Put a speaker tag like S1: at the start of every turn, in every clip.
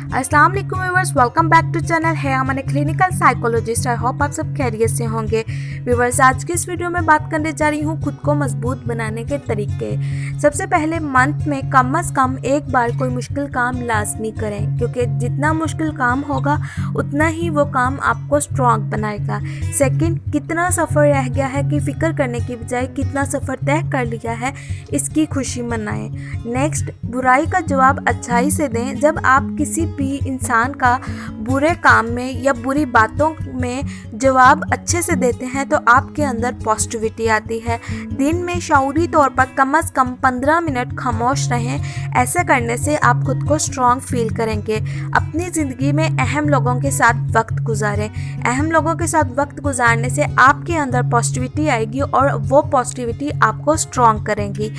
S1: अस्सलाम वालेकुम viewers, welcome back to channel है मैंने क्लिनिकल साइकोलॉजिस्ट। आई होप आप सब खैरियत से होंगे। व्यूअर्स, आज की इस वीडियो में बात करने जा रही हूँ खुद को मजबूत बनाने के तरीके। सबसे पहले मंथ में कम से कम एक बार कोई मुश्किल काम लाजमी करें, क्योंकि जितना मुश्किल काम होगा उतना ही वो काम आपको स्ट्रॉन्ग बनाएगा। सेकंड, कितना सफ़र रह गया है कि फ़िक्र करने की बजाय कितना सफ़र तय कर लिया है इसकी खुशी मनाएं। नेक्स्ट, बुराई का जवाब अच्छाई से दें। जब आप किसी भी इंसान का बुरे काम में या बुरी बातों में जवाब अच्छे से देते हैं तो आपके अंदर पॉजिटिविटी आती है। दिन में शऊरी तौर पर कम से कम 15 मिनट खामोश रहें। ऐसा करने से आप खुद को स्ट्रॉन्ग फील करेंगे। अपनी ज़िंदगी में अहम लोगों के साथ वक्त गुजारें। अहम लोगों के साथ वक्त गुजारने से आपके अंदर पॉजिटिविटी आएगी और वो पॉजिटिविटी आपको स्ट्रॉन्ग करेंगी।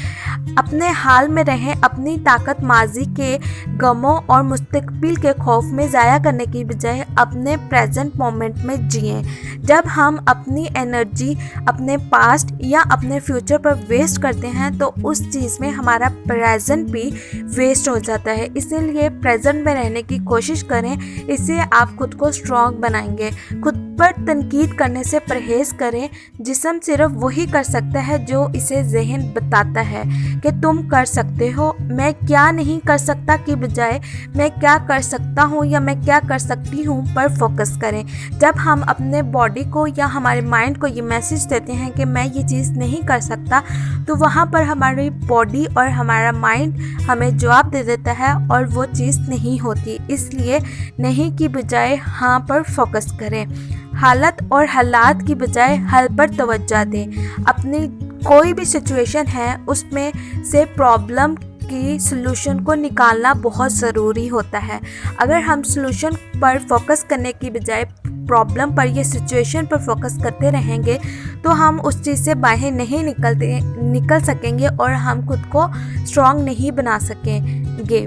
S1: अपने हाल में रहें। अपनी ताकत माजी के गमों और मुस्तकबिल के खौफ में ज़ाया करने की बजाय अपने प्रेजेंट मोमेंट में जिएं। जब हम अपनी एनर्जी अपने पास्ट या अपने फ्यूचर पर वेस्ट करते हैं तो उस चीज़ में हमारा प्रेजेंट भी वेस्ट हो जाता है। इसीलिए प्रेजेंट में रहने की कोशिश करें। इससे आप खुद को स्ट्रॉन्ग बनाएंगे। खुद पर तनकीद करने से परहेज़ करें। जिस्म सिर्फ वही कर सकता है जो इसे ज़हन बताता है कि तुम कर सकते हो। मैं क्या नहीं कर सकता की बजाय मैं क्या कर सकता हूँ या मैं क्या कर सकती हूँ पर फोकस करें। जब हम अपने बॉडी को या हमारे माइंड को ये मैसेज देते हैं कि मैं ये चीज़ नहीं कर सकता, तो वहाँ पर हमारी बॉडी और हमारा माइंड हमें जवाब दे देता है और वो चीज़ नहीं होती। इसलिए नहीं की बजाय हाँ पर फोकस करें। हालत और हालात की बजाय हल पर तवज्जो दें। अपनी कोई भी सिचुएशन है उसमें से प्रॉब्लम की सलूशन को निकालना बहुत ज़रूरी होता है। अगर हम सलूशन पर फोकस करने की बजाय प्रॉब्लम पर या सिचुएशन पर फोकस करते रहेंगे तो हम उस चीज़ से बाहर नहीं निकल सकेंगे और हम खुद को स्ट्रॉन्ग नहीं बना सकेंगे।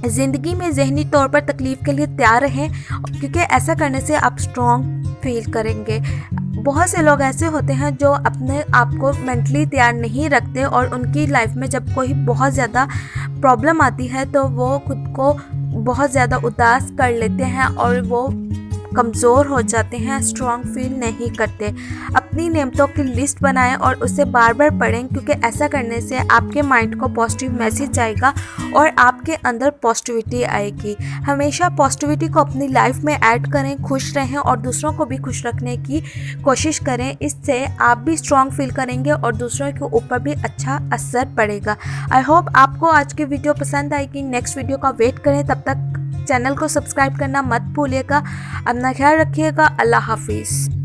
S1: ज़िंदगी में ज़हनी तौर पर तकलीफ़ के लिए तैयार रहें, क्योंकि ऐसा करने से आप स्ट्रॉन्ग फील करेंगे। बहुत से लोग ऐसे होते हैं जो अपने आप को मेंटली तैयार नहीं रखते और उनकी लाइफ में जब कोई बहुत ज़्यादा प्रॉब्लम आती है तो वो खुद को बहुत ज़्यादा उदास कर लेते हैं और वो कमज़ोर हो जाते हैं, स्ट्रॉन्ग फील नहीं करते। अपनी नेमतों की लिस्ट बनाएं और उसे बार बार पढ़ें, क्योंकि ऐसा करने से आपके माइंड को पॉजिटिव मैसेज आएगा और आपके अंदर पॉजिटिविटी आएगी। हमेशा पॉजिटिविटी को अपनी लाइफ में ऐड करें, खुश रहें और दूसरों को भी खुश रखने की कोशिश करें। इससे आप भी स्ट्रॉन्ग फील करेंगे और दूसरों के ऊपर भी अच्छा असर पड़ेगा। आई होप आपको आज की वीडियो पसंद आएगी। नेक्स्ट वीडियो का वेट करें। तब तक चैनल को सब्सक्राइब करना मत भूलिएगा। अपना ख्याल रखिएगा। अल्लाह हाफिज़।